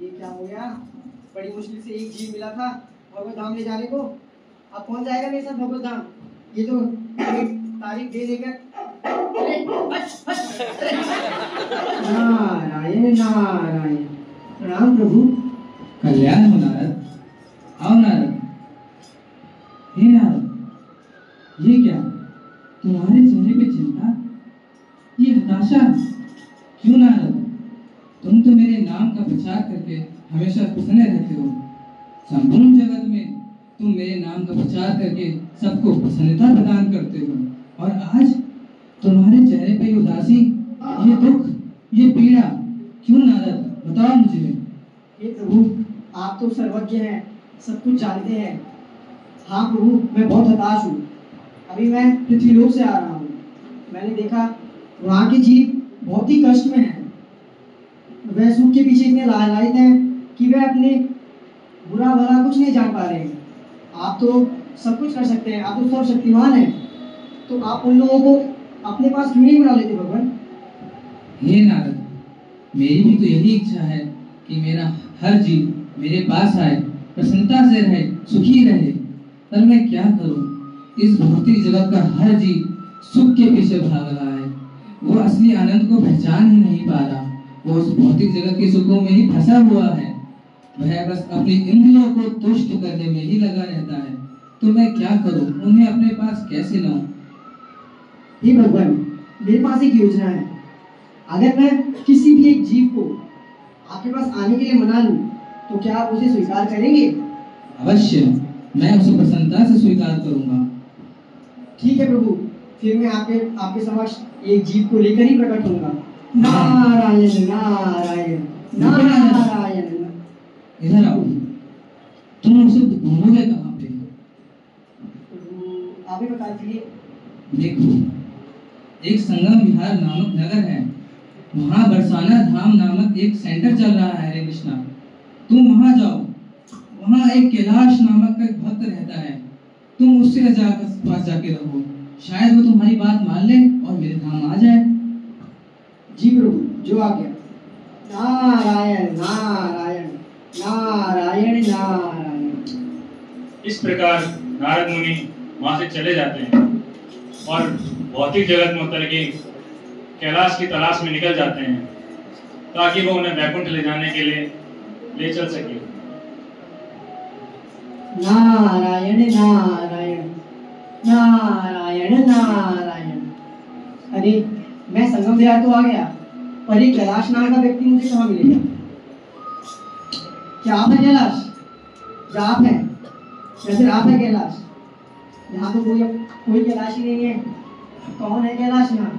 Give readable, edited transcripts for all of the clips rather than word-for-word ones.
ये क्या हो गया? बड़ी मुश्किल से एक जीव मिला था भगवत धाम ले जाने को। अब कौन जाएगा मेरे साथ भगवत धाम? ये तो तारीख दे देकर। नारायण नारायण। प्रणाम प्रभु। कल्याण हो नारद। आओ नारद। हे नारद, ये क्या? तुम्हारे चेहरे पे चिंता, ये हताशा क्यों नारद? तुम तो मेरे नाम का प्रचार करके हमेशा प्रसन्न रहते हो। संपूर्ण जगत में तुम मेरे नाम का प्रचार करके सबको प्रसन्नता प्रदान करते हो, और आज तुम्हारे चेहरे पे उदासी, ये दुख, ये पीड़ा क्यों नारद? बताओ मुझे। हे प्रभु, आप तो सर्वज्ञ हैं, सब कुछ जानते हैं। हाँ प्रभु, मैं बहुत हताश हूँ। अभी मैं पृथ्वीलोक से आ रहा हूँ। मैंने देखा वहाँ के जीव बहुत ही कष्ट में हैं। वह सुख के पीछे इतने लालायित हैं कि वे अपने बुरा भला कुछ नहीं जान पा रहे हैं। आप तो सब कुछ कर सकते हैं, आप तो सर्वशक्तिमान हैं, तो आप उन लोगों को अपने पास क्यों नहीं बुला लेते भगवान? हे नारद, मेरी भी तो यही इच्छा है कि मेरा हर जीव मेरे पास आए, प्रसन्नता से रहे, सुखी रहे। पर मैं क्या करूं? इस भौतिक जगत का हर जीव सुख के पीछे भाग रहा है। वो असली आनंद को पहचान ही नहीं पा रहा। वो उस भौतिक जगत के सुखों में ही फंसा हुआ है। वह बस अपनी इंद्रियों को तुष्ट करने में ही लगा रहता है। तो मैं क्या करूं? उन्हें अपने पास कैसे लाऊं? हे भगवान, मेरे पास एक योजना है। अगर मैं किसी भी एक जीव को आपके पास आने के लिए मना लूं, तो क्या आप उसे स्वीकार करेंगे? अवश्य, मैं उसे प्रसन्नता से स्वीकार करूंगा। ठीक है प्रभु, फिर मैं आपके समक्ष एक जीव को लेकर ही प्रकट होऊंगा। नारायण नारायण नारायण। इधर आओ। तुम उसे ढूंढोगे कहाँ पे? आप ही बता दीजिए। देखो, एक संगम विहार नामक नगर है। वहाँ बरसाना धाम नामक एक सेंटर चल रहा है। हरे कृष्णा, तुम वहाँ जाओ। वहाँ एक कैलाश नामक का एक भक्त रहता है। तुम उससे पास जाके रहो, शायद वो तुम्हारी बात मान ले और मेरे धाम आ जाए। जी प्रभु, जो आ गया। नारायण नारायण नारायण नारायण। इस प्रकार नारद मुनि वहां से चले जाते हैं और भौतिक जगत में उतर के कैलाश की तलाश में निकल जाते हैं, ताकि वो उन्हें वैकुंठ ले जाने के लिए ले चल सके। नारायण नारायण नारायण नारायण। अरे, मैं संगम विहार तो आ गया, पर ये कैलाश नाम का व्यक्ति मुझे कहाँ मिलेगा? क्या आप है कैलाश? क्या आप है? या फिर आप है कैलाश? यहाँ तो कोई कैलाश ही नहीं है। कौन है कैलाश यहाँ?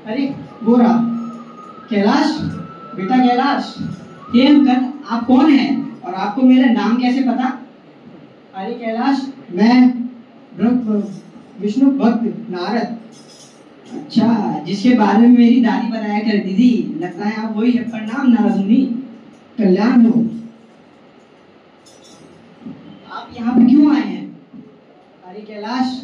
अरे गोरा, कैलाश, बेटा कैलाश। ये अंकल, आप कौन हैं और आपको मेरा नाम कैसे पता? अरे कैलाश, मैं विष्णु भक्त नारद। अच्छा, जिसके बारे में मेरी दादी बताया करती थी। लगता है आप वही है। प्रणाम नारद मुनि, कल्याण हो। आप यहाँ पे क्यों आए हैं? अरे कैलाश,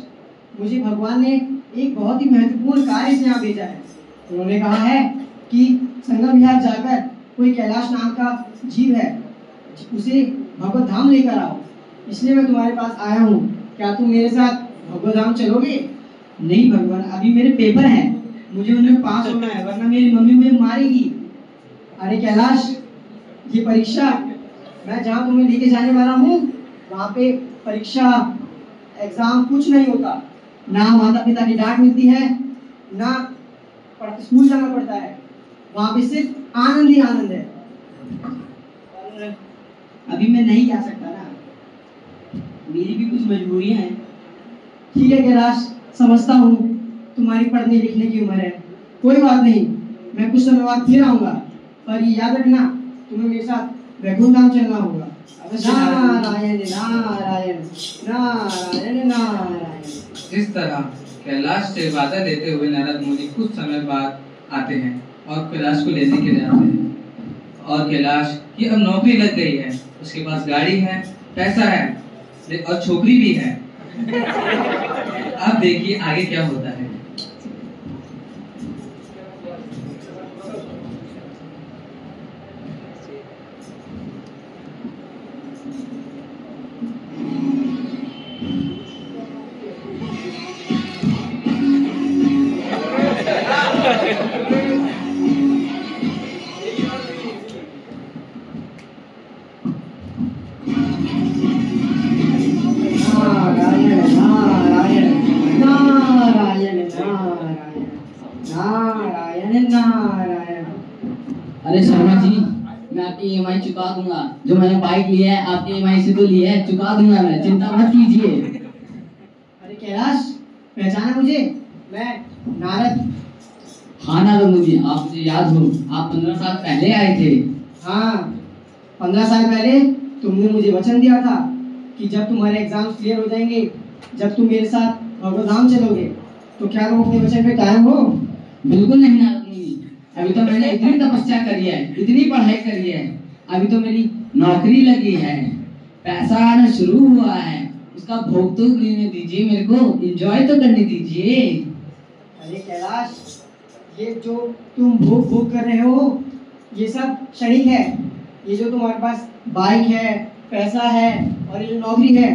मुझे भगवान ने एक बहुत ही महत्वपूर्ण कार्य से यहाँ भेजा है। उन्होंने कहा है कि संगम विहार जाकर कोई कैलाश नाम का जीव है, उसे भगवत धाम लेकर आओ। इसलिए मैं तुम्हारे पास आया हूँ। क्या तुम मेरे साथ भगवत धाम चलोगे? नहीं भगवान, अभी मेरे पेपर हैं, मुझे उनमें पास होना है, वरना मेरी मम्मी मुझे मारेगी। अरे कैलाश, ये परीक्षा, मैं जहाँ तुम्हें लेके जाने वाला हूँ, वहाँ पे परीक्षा, एग्जाम कुछ नहीं होता। ना माता पिता की डांट मिलती है, ना स्कूल जाना पड़ता है। वहाँ पे सिर्फ आनंद ही आनंद है। अभी मैं नहीं जा सकता ना, मेरी भी कुछ मजबूरियां हैं। ठीक है कैलाश, समझता हूँ तुम्हारी पढ़ने लिखने की उम्र है। कोई बात नहीं, मैं कुछ समय बाद फिर आऊंगा, पर ये याद रखना, तुम्हें मेरे साथ वैकुंठ धाम चलना होगा। नारायण नारायण नारायण नारायण। इस तरह कैलाश से वादा लेते हुए नारद मुनि कुछ समय बाद आते हैं और कैलाश को लेने के लिए आते हैं। और कैलाश की अब नौकरी लग गई है, उसके पास गाड़ी है, पैसा है और छोकरी भी है। अब देखिए आगे क्या होता है। अरे शर्मा जी, मैं आपकी ईएमआई चुका दूंगा। जो मैंने बाइक लिया है आपकी ईएमआई से तो लिया है, चुका दूंगा मैं, चिंता मत कीजिए। अरे कैलाश, पहचाना मुझे? मैं नारद। हाँ नारद मुनि, आप मुझे याद हो, आप 15 साल पहले आए थे। हाँ, 15 साल पहले तुमने मुझे वचन दिया था कि जब तुम्हारे एग्जाम्स क्लियर हो जाएंगे, जब तुम मेरे साथ भगवत चलोगे, तो क्या तुम अपने वचन पे कायम हो? बिल्कुल नहीं नारद मुनि, अभी तो मैंने इतनी तपस्या करी है, इतनी पढ़ाई करी है, अभी तो मेरी नौकरी लगी है, पैसा आना शुरू हुआ है, उसका भोग तो लेने दीजिए, मेरे को एंजॉय तो करने दीजिए। अरे कैलाश, ये जो तुम भोग कर रहे हो, ये सब क्षणिक है। ये जो तुम्हारे पास बाइक है, पैसा है और ये जो नौकरी है,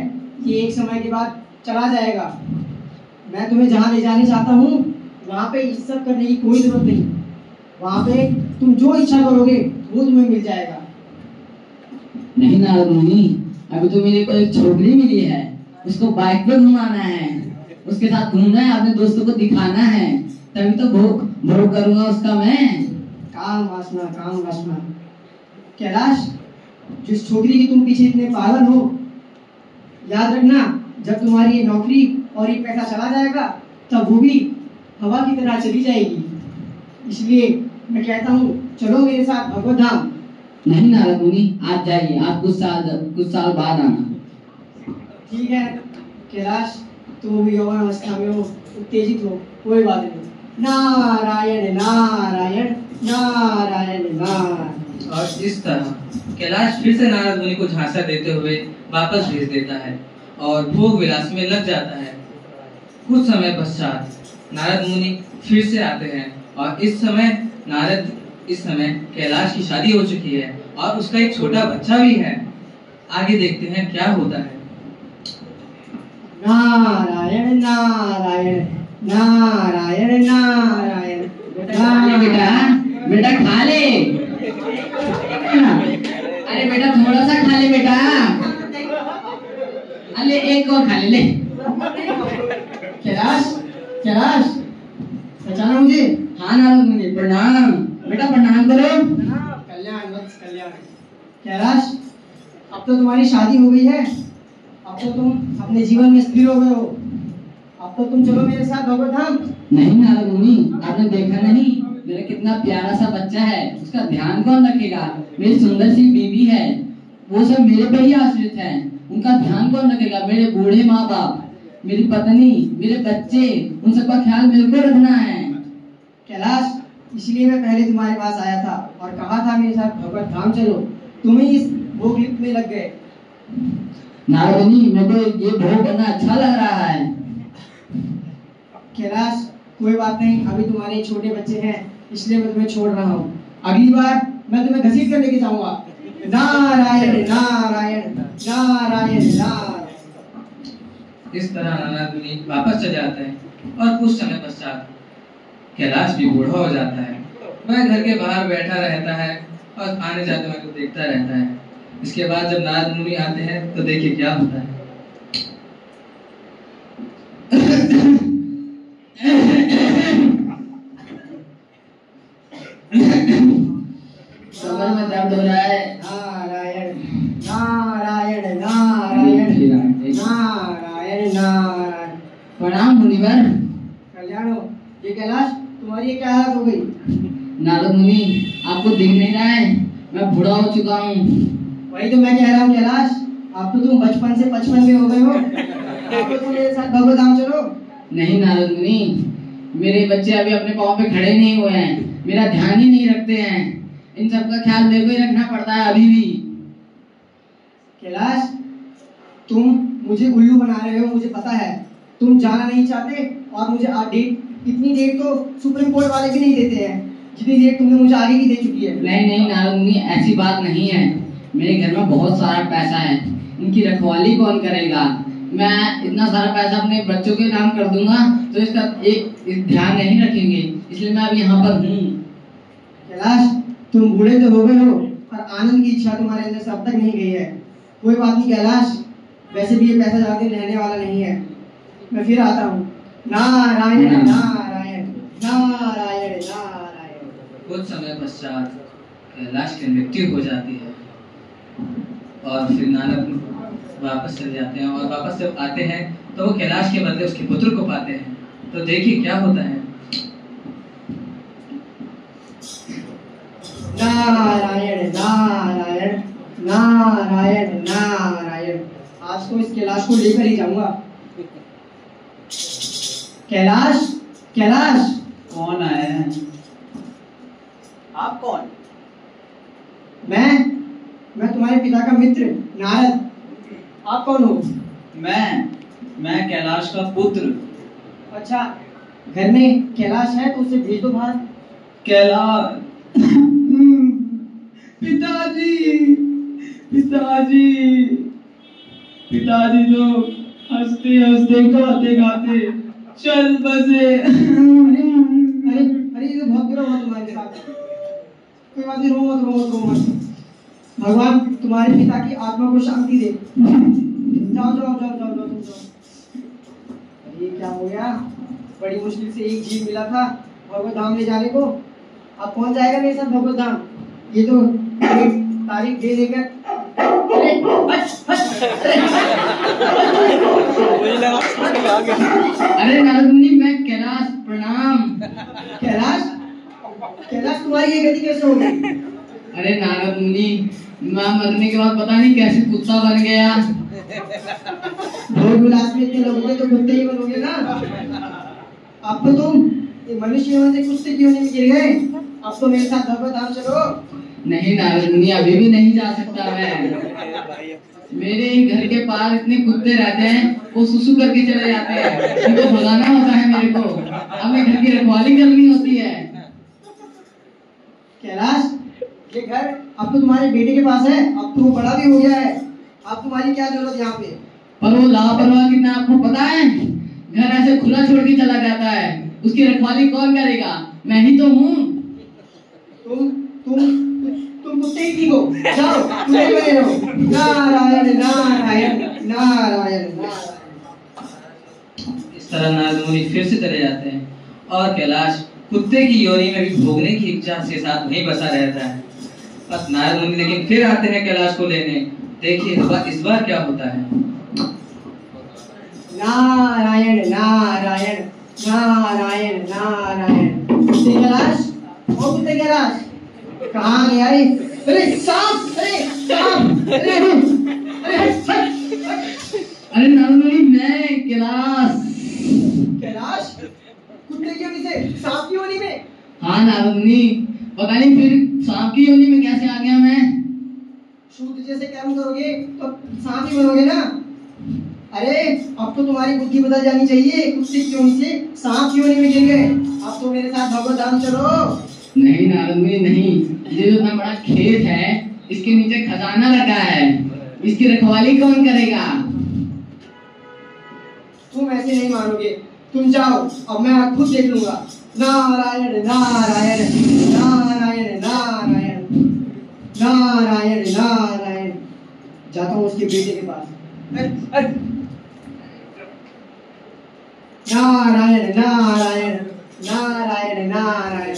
ये एक समय के बाद चला जाएगा। मैं तुम्हें जहाँ ले जाने चाहता हूँ, वहाँ पे ये सब करने की कोई जरूरत नहीं। वहाँ पे तुम जो इच्छा करोगे वो तुम्हें मिल जाएगा। नहीं नारद मुनि, अभी तो मेरे को एक छोकरी मिली है, उसको बाइक पे घुमाना है, उसके साथ घूमना है, अपने दोस्तों को दिखाना है, तभी तो भोग करूंगा उसका मैं। काम वासना, काम वासना। कैलाश, जिस छोकरी की तुम पीछे इतने पागल हो, याद रखना, जब तुम्हारी ये नौकरी और ये पैसा चला जाएगा, तब वो भी हवा की तरह चली जाएगी। इसलिए मैं कहता हूँ, चलो मेरे साथ भगवत धाम। नहीं नारद मुनि, आप जाइए, आप कुछ साल बाद आना। ठीक है कैलाश, तुम भी यौवन अवस्था में हो, उत्तेजित हो, कोई बात नहीं। नारायण नारायण नारायण नारायण। और इस तरह कैलाश फिर से नारद मुनि को झांसा देते हुए वापस भेज देता है और भोग विलास में लग जाता है। कुछ समय पश्चात नारद मुनि फिर से आते हैं और इस समय कैलाश की शादी हो चुकी है और उसका एक छोटा बच्चा भी है। आगे देखते हैं क्या होता है। नारायण नारायण नारायण नारायण। बेटा खा ले, अरे बेटा थोड़ा सा खा ले बेटा, अरे एक और खा ले। कैलाश, कैलाश, पहचाना मुझे? हाँ नारद मुनि, प्रणाम बेटा, प्रणाम करो। कल्याण वत्स कल्याण। कैलाश, अब तो तुम्हारी शादी हो गई है, अब तो तुम अपने जीवन में स्थिर हो गए हो, अब तो तुम चलो मेरे साथ भगवत धाम। नहीं नारद मुनि, आपने देखा नहीं मेरा कितना प्यारा सा बच्चा है, उसका ध्यान कौन रखेगा? मेरी सुंदर सी बीवी है, वो सब मेरे पे ही आश्रित है, उनका ध्यान कौन रखेगा? मेरे बूढ़े माँ बाप, मेरी पत्नी, मेरे बच्चे, उन सबका ख्याल मेरे को रखना है। कैलाश, इसलिए मैं पहले तुम्हारे पास आया था और कहा था मेरे साथ भगवत धाम चलो, तुम ही इस भोग लिप्त में लग गए। नारद मुनि, मेरे को ये भोग करना अच्छा लग रहा है। कैलाश, कोई बात नहीं, अभी तुम्हारे छोटे बच्चे हैं, इसलिए मैं तुम्हें छोड़ रहा हूँ। अगली बार मैं तुम्हें घसीट कर लेके जाऊंगा। नारायण नारायण नारायण नारायण। इस तरह नारद मुनि वापस चले आते हैं और कुछ समय पश्चात कैलाश भी बूढ़ा हो जाता है। वह घर के बाहर बैठा रहता है और आने जाते हुए को देखता रहता है। इसके बाद जब नारद मुनि आते हैं तो देखिए क्या होता है। कमर में दर्द हो रहा है। नारायण नारायण नारायण नारायण नारायण। प्रणाम मुनिवर। कल्याण हो। ये कैलाश, तुम्हारी ये क्या हालत हो गई? नारद मुनि, आपको दिख नहीं रहा है, मैं बूढ़ा हो चुका हूँ। वही तो मैं कह रहा हूँ कैलाश, अब तो तुम बचपन से 55 में हो गए हो, अब तो तुम मेरे साथ भगवत धाम चलो। नहीं नारद मुनि, मेरे बच्चे अभी अपने पाँव पे खड़े नहीं हुए हैं, मेरा ध्यान ही नहीं रखते हैं, इन सब का ख्याल मेरे को ही रखना पड़ता है अभी भी। कैलाश, तुम मुझे उल्लू बना रहे हो, मुझे पता है। तुम जाना नहीं चाहते और मुझे इतनी डेट तो सुप्रीम कोर्ट वाले भी नहीं देते हैं जितनी डेट तुमने मुझे आगे की दे चुकी है। नहीं नहीं नारद मुनि, ऐसी बात नहीं है, मेरे घर में बहुत सारा पैसा है, इनकी रखवाली कौन करेगा? मैं इतना सारा पैसा अपने बच्चों के नाम कर दूंगा तो इसका एक ध्यान नहीं रखेंगे, इसलिए मैं अब यहाँ पर हूँ। कैलाश, तुम बूढ़े तो हो गए हो पर आनंद की इच्छा तुम्हारे अंदर से अब तक नहीं गई है। कोई बात नहीं कैलाश, वैसे भी ये पैसा ज्यादा दिन रहने वाला नहीं है, मैं फिर आता हूँ। नारायण नारायण नारायण नारायण। कुछ समय पश्चात कैलाश की मृत्यु हो जाती है और फिर नारद वापस चले जाते हैं और वापस जब आते हैं तो वो कैलाश के बदले उसके पुत्र को पाते हैं। तो देखिए क्या होता है। नारायण नारायण नारायण नारायण, आज तो इस कैलाश को लेकर ही जाऊंगा। कैलाश कैलाश, कौन आया है? आप कौन? मैं तुम्हारे पिता का मित्र नारद। आप कौन हो? मैं कैलाश का पुत्र। अच्छा, घर में कैलाश है तो उसे भेज दो बाहर। कैलाश पिताजी पिताजी पिताजी तो हंसते हंसते गाते गाते चल बसे। अरे अरे, ये तो बहुत बुरा हुआ तुम्हारे साथ। कोई बात नहीं, रो मत रो मत रो मत। भगवान तुम्हारे पिता की आत्मा को शांति दे। जाओ जाओ जाओ जाओ जाओ तुम जाओ। ये क्या हो गया? बड़ी मुश्किल से एक जीव मिला था भगवत धाम ले जाने को। अब कौन जाएगा मेरे साथ भगवत धाम? ये तो तारीख दे देकर। अरे हट हट, अरे नारद मुनि, मैं कैलाश, प्रणाम। कैलाश कैलाश, तुम्हारी ये गति कैसे हो गई? अरे नारद मुनि, मैं मरने के बाद पता नहीं कैसे कुत्ता बन गया। भोग विलास में इतने लोगों तो कुत्ते ही बनोगे ना। अब तो तुम मनुष्य होने से कुत्ते की होने में गिर गए। अब तो मेरे साथ भगवत धाम चलो। नहीं नारद मुनि, अभी भी नहीं जा सकता मैं। मेरे ही घर के पास इतने कुत्ते रहते हैं, वो सुसु करके चले जाते हैं। उनको भगाना होता है मेरे को, हमें घर की रखवाली करनी होती है। कैलाश, ये घर अब तो तुम्हारे बेटे के पास है। अब तो वो बड़ा भी हो गया है। अब तुम्हारी क्या जरूरत यहाँ पे? पर वो लापरवाह कितना, आपको पता है? घर ऐसे खुला छोड़ के चला जाता है, उसकी रखवाली कौन करेगा? मैं ही तो हूँ। तुम कुत्ते ही ठीक हो। जाओ, तुम यहीं बने रहो। नारायण नारायण नारायण नारायण। इस तरह नारद मुनि फिर से चले जाते हैं और कैलाश कुत्ते की योनि में भी भोगने की इच्छा के साथ वहीं बसा रहता है। अब नारद मुनि लेकिन फिर आते हैं कैलाश को लेने। देखिए इस बार क्या होता है। नारायण नारायण नारायण नारायण। कुत्ते कैलाश, ओ कुत्ते कैलाश, कहाँ गया रे? अरे सांप, अरे सांप, अरे अरे नारद मुनि, मैं कैलाश। कैलाश, कुत्ते की योनि से सांप की योनि में? हाँ नारद मुनि, पता नहीं फिर सांप की योनि में कैसे आ गया मैं। शूद्र जैसे कर्म करोगे तो सांप ही बनोगे ना। अरे अब तो तुम्हारी बुद्धि बदल जानी चाहिए। कुत्ते की योनि से सांप की योनि में गिर गए। अब तो मेरे साथ भगवत धाम चलो। नहीं नारद मुनि नहीं, ये जो इतना बड़ा खेत है, इसके नीचे खजाना लगा है, इसकी रखवाली कौन करेगा? तुम ऐसे नहीं मानोगे। तुम जाओ, अब मैं खुद देख लूंगा। नारायण नारायण नारायण नारायण नारायण नारायण। जाता हूँ उसके बेटे के पास। नारायण नारायण नारायण नारायण।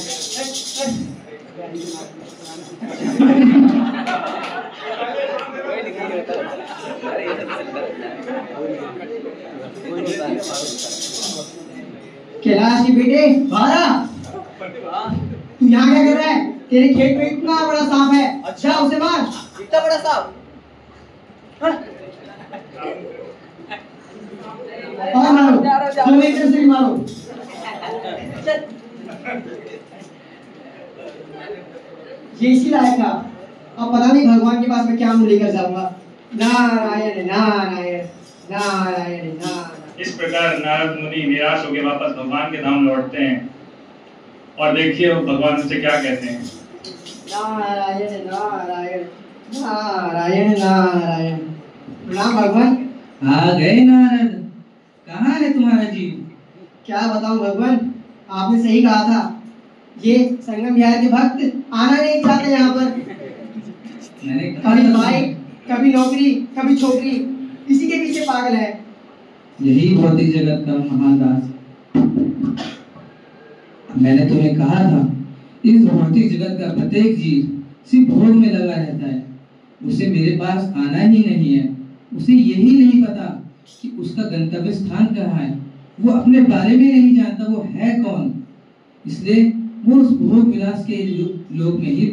कैलाश के बेटे, बारा, तू यहाँ क्या कर रहा है? तेरे खेत में इतना बड़ा सांप है। अच्छा, उसे मार। इतना बड़ा सांप? और मारो, तुम एक तरफ से भी मारो। ये इसी लायक था। अब पता नहीं भगवान के पास मैं क्या मुँह लेकर जाऊंगा। नारायण नारायण नारायण नारायण। इस प्रकार नारद मुनि निराश होकर वापस भगवान के धाम लौटते हैं और देखिए वो भगवान उनसे क्या कहते हैं। नारायण नारायण नारायण नारायण। प्रणाम भगवान। आ गए नारद, कहाँ है तुम्हारा जीव? क्या बताऊं भगवान, आपने सही कहा था। ये संगम विहार के भक्त आना नहीं चाहते यहाँ पर। मैंने कभी भाई, कभी नौकरी, कभी छोकरी, इसी के पीछे पागल है। यही भौतिक जगत का महान राज। मैंने तुम्हें कहा था, इस भौतिक जगत का प्रत्येक जीव सिर्फ भोग में लगा रहता है। उसे मेरे पास आना ही नहीं है। उसे यही नहीं पता कि उसका गंतव्य स्थान कहाँ है। वो अपने बारे में नहीं जानता वो है कौन, इसलिए वो उस भोग विलास के लोक में ही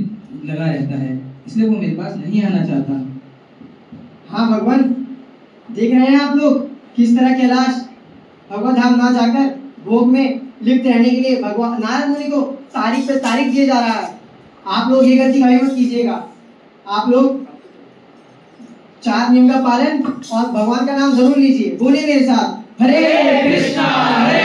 लगा रहता है। इसलिए वो मेरे पास नहीं आना चाहता। हाँ भगवान, देख रहे हैं आप लोग किस तरह कैलाश भगवत धाम ना जाकर भोग में लिप्त रहने के लिए भगवान नारद मुनि को तारीख पे तारीख दिया जा रहा है। आप लोग ये गलती कभी मत कीजिएगा। आप लोग 4 नियम का पालन और भगवान का नाम जरूर लीजिए। बोलिए मेरे साथ, हरे कृष्णा हरे